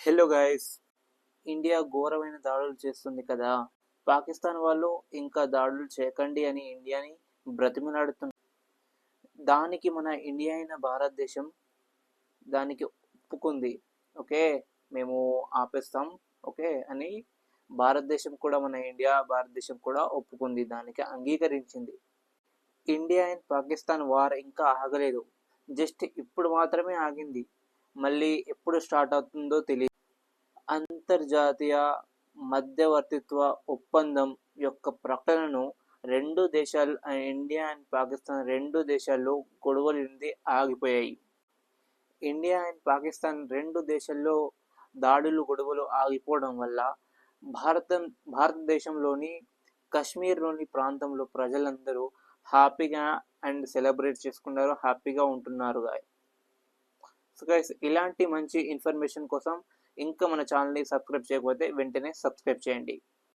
Hello guys, India ఘోరమైన దాడులు చేస్తుంది కదా. పాకిస్తాన్ వాళ్ళు ఇంకా దాడులు చేయకండి అని ఇండియాని బ్రతిమలాడుతున్నారు. దానికి మన ఇండియా అయిన భారతదేశం దానికి ఒప్పుకుంది. ఓకే, మేము ఆపేస్తాం ఓకే అని భారతదేశం కూడా ఒప్పుకుంది, దానికి అంగీకరించింది. ఇండియా అండ్ పాకిస్తాన్ వార్ ఇంకా ఆగలేదు, జస్ట్ ఇప్పుడు మాత్రమే ఆగింది. మళ్ళీ ఎప్పుడు స్టార్ట్ అవుతుందో తెలియదు. అంతర్జాతీయ మధ్యవర్తిత్వ ఒప్పందం యొక్క ప్రకటనను రెండు దేశాలు, ఇండియా అండ్ పాకిస్తాన్ రెండు దేశాల్లో గొడవలు ఆగిపోయాయి. ఇండియా అండ్ పాకిస్తాన్ రెండు దేశాల్లో గొడవలు ఆగిపోవడం వల్ల భారతదేశంలోని కాశ్మీర్లోని ప్రాంతంలో ప్రజలందరూ హ్యాపీగా అండ్ సెలబ్రేట్ చేసుకున్నారు, హ్యాపీగా ఉంటున్నారు. సో గైస్, ఇలాంటి మంచి ఇన్ఫర్మేషన్ కోసం ఇంకా మన ఛానల్ని సబ్స్క్రైబ్ చేయకపోతే వెంటనే సబ్స్క్రైబ్ చేయండి.